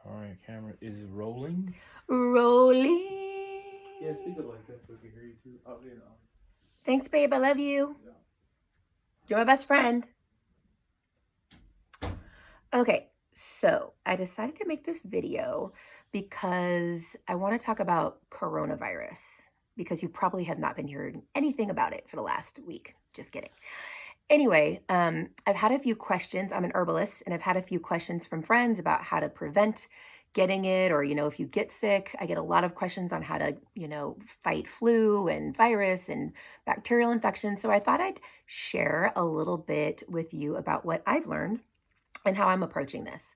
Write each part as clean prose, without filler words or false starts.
All right, camera is rolling. Rolling. Yeah, speak up like that so we can hear you too. Oh, you know. Thanks, babe. I love you. Yeah. You're my best friend. Okay, so I decided to make this video because I want to talk about coronavirus because you probably have not been hearing anything about it for the last week. Just kidding. Anyway, I've had a few questions. I'm an herbalist, and I've had a few questions from friends about how to prevent getting it, or, if you get sick. I get a lot of questions on how to, fight flu and virus and bacterial infections. So I thought I'd share a little bit with you about what I've learned and how I'm approaching this.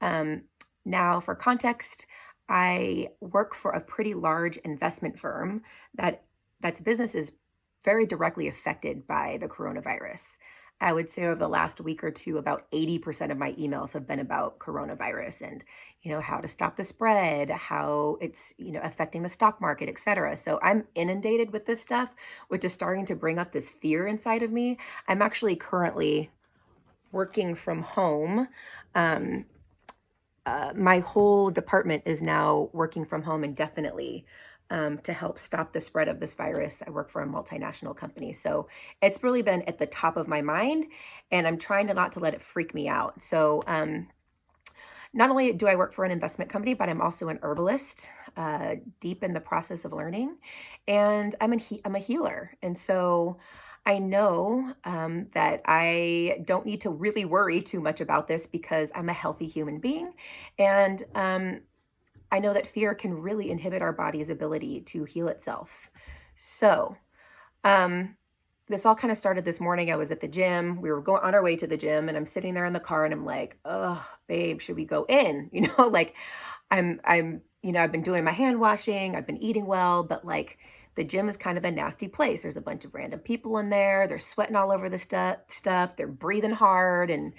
Um, Now, for context, I work for a pretty large investment firm that's business is very directly affected by the coronavirus. I would say over the last week or two, about 80% of my emails have been about coronavirus and, how to stop the spread, how it's, affecting the stock market, et cetera. So I'm inundated with this stuff, which is starting to bring up this fear inside of me. I'm actually currently working from home. Um, my whole department is now working from home indefinitely to help stop the spread of this virus. I work for a multinational company. So it's really been at the top of my mind, and I'm trying to not to let it freak me out. So not only do I work for an investment company, but I'm also an herbalist, deep in the process of learning, and I'm a healer. And so I know that I don't need to really worry too much about this because I'm a healthy human being. And I know that fear can really inhibit our body's ability to heal itself. So, um, this all kind of started this morning. I was at the gym. We were going on our way to the gym, and I'm sitting there in the car, and I'm like, "Oh, babe, should we go in?" Like I've been doing my hand washing. I've been eating well, but like the gym is kind of a nasty place. There's a bunch of random people in there. They're sweating all over the stuff. They're breathing hard, and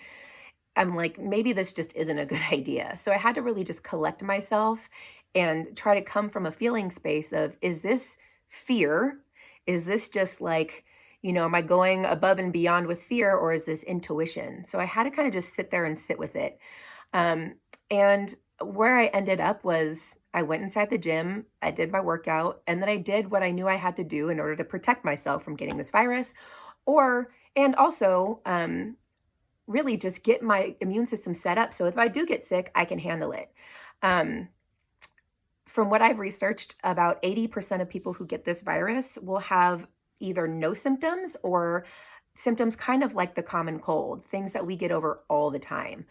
I'm like, maybe this just isn't a good idea. So I had to really just collect myself and try to come from a feeling space of, is this fear? Is this just like, am I going above and beyond with fear, or is this intuition? So I had to kind of just sit there and sit with it. And where I ended up was I went inside the gym, I did my workout, and then I did what I knew I had to do in order to protect myself from getting this virus, and also, really just get my immune system set up so if I do get sick, I can handle it. Um, from what I've researched, about 80% of people who get this virus will have either no symptoms or symptoms kind of like the common cold, things that we get over all the time.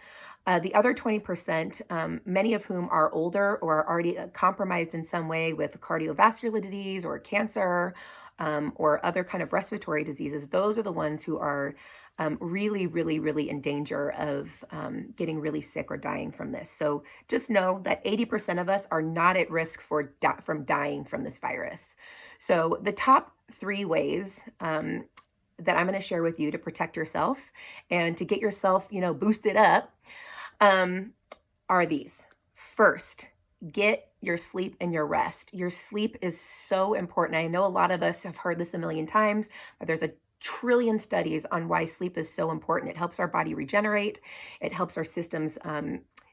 The other 20%, many of whom are older or are already compromised in some way with cardiovascular disease or cancer, or other kind of respiratory diseases, those are the ones who are really, really, really in danger of getting really sick or dying from this. So just know that 80% of us are not at risk from dying from this virus. So the top three ways that I'm going to share with you to protect yourself and to get yourself, boosted up, are these. First, get your sleep and your rest. Your sleep is so important. I know a lot of us have heard this a million times, but there's a trillion studies on why sleep is so important. It helps our body regenerate. It helps our systems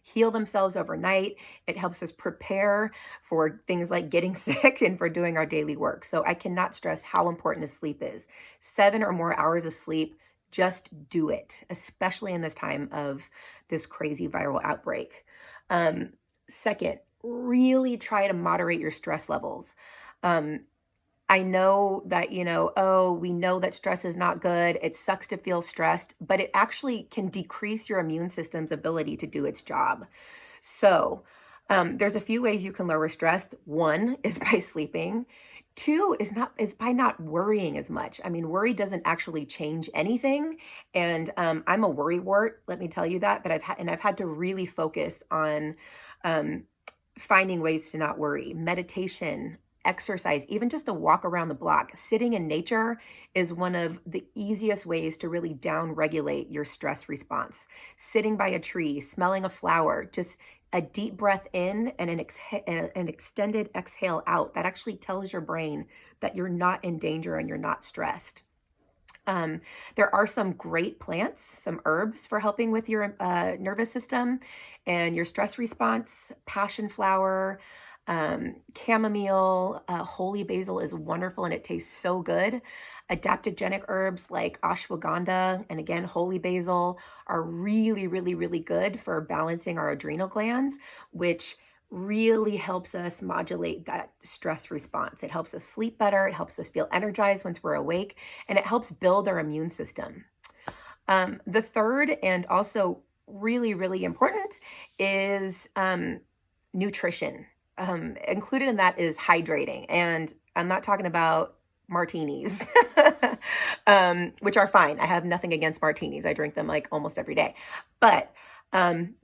heal themselves overnight. It helps us prepare for things like getting sick and for doing our daily work. So I cannot stress how important sleep is. 7 or more hours of sleep, just do it, especially in this time of this crazy viral outbreak. Second, really try to moderate your stress levels. Um, I know that, we know that stress is not good. It sucks to feel stressed, but it actually can decrease your immune system's ability to do its job. So, there's a few ways you can lower stress. One is by sleeping. Two is by not worrying as much. I mean, worry doesn't actually change anything. And I'm a worry wart, let me tell you that. But I've had to really focus on um, finding ways to not worry. Meditation, exercise, even just a walk around the block, sitting in nature is one of the easiest ways to really down regulate your stress response. Sitting by a tree, smelling a flower, just a deep breath in and an extended exhale out. That actually tells your brain that you're not in danger and you're not stressed. There are some great plants, some herbs for helping with your nervous system and your stress response. Passion flower, chamomile, holy basil is wonderful and it tastes so good. Adaptogenic herbs like ashwagandha and again, holy basil are really, really, really good for balancing our adrenal glands, which really helps us modulate that stress response. It helps us sleep better. It helps us feel energized once we're awake, and it helps build our immune system. The third, and also really, really important, is nutrition. Included in that is hydrating. And I'm not talking about martinis, which are fine. I have nothing against martinis. I drink them like almost every day. But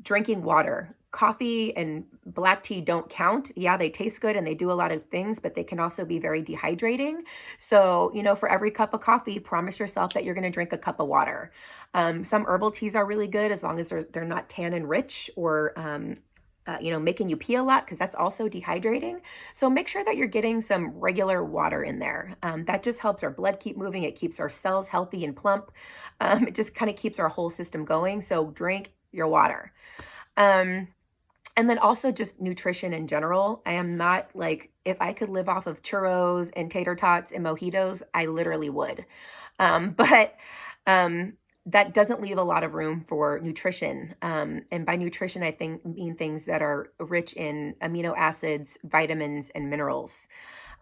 drinking water, coffee and black tea don't count. Yeah, they taste good and they do a lot of things, but they can also be very dehydrating. So, for every cup of coffee, promise yourself that you're going to drink a cup of water. Some herbal teas are really good as long as they're not tannin rich or making you pee a lot, because that's also dehydrating. So make sure that you're getting some regular water in there. That just helps our blood keep moving. It keeps our cells healthy and plump. It just kind of keeps our whole system going. So drink your water. And then also just nutrition in general. I am not like, if I could live off of churros and tater tots and mojitos, I literally would. But that doesn't leave a lot of room for nutrition. And by nutrition, I mean things that are rich in amino acids, vitamins, and minerals.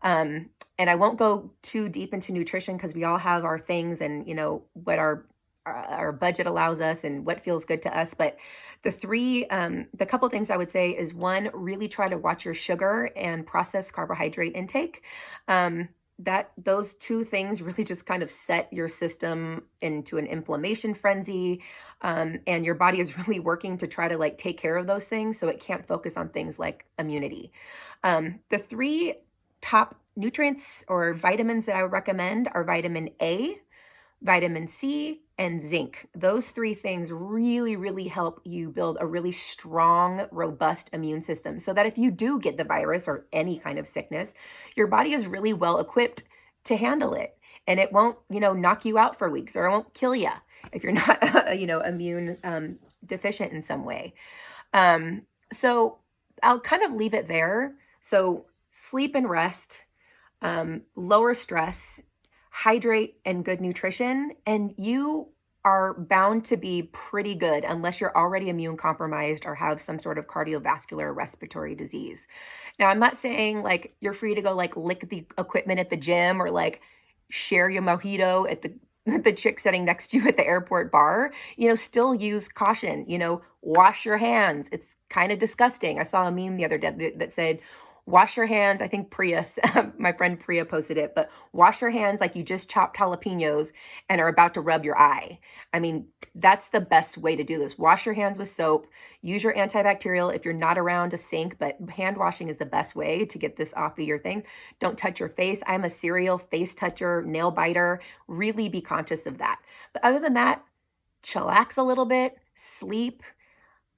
And I won't go too deep into nutrition because we all have our things and, what our budget allows us and what feels good to us. But the couple things I would say is, one, really try to watch your sugar and processed carbohydrate intake. Those two things really just kind of set your system into an inflammation frenzy. And your body is really working to try to take care of those things. So it can't focus on things like immunity. The three top nutrients or vitamins that I would recommend are vitamin A, vitamin C, and zinc. Those three things really, really help you build a really strong, robust immune system so that if you do get the virus or any kind of sickness, your body is really well equipped to handle it. And it won't, knock you out for weeks, or it won't kill you if you're not, immune deficient in some way. So I'll kind of leave it there. So sleep and rest, lower stress, hydrate, and good nutrition, and you are bound to be pretty good unless you're already immune compromised or have some sort of cardiovascular respiratory disease. Now, I'm not saying you're free to go lick the equipment at the gym or share your mojito at the chick sitting next to you at the airport bar. Still use caution. Wash your hands. It's kind of disgusting. I saw a meme the other day that said, wash your hands. I think Priya, my friend Priya posted it, but wash your hands like you just chopped jalapenos and are about to rub your eye. I mean, that's the best way to do this. Wash your hands with soap. Use your antibacterial if you're not around a sink, but hand washing is the best way to get this off of your thing. Don't touch your face. I'm a serial face toucher, nail biter. Really be conscious of that. But other than that, chillax a little bit, sleep,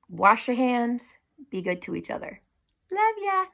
wash your hands, be good to each other. Love ya.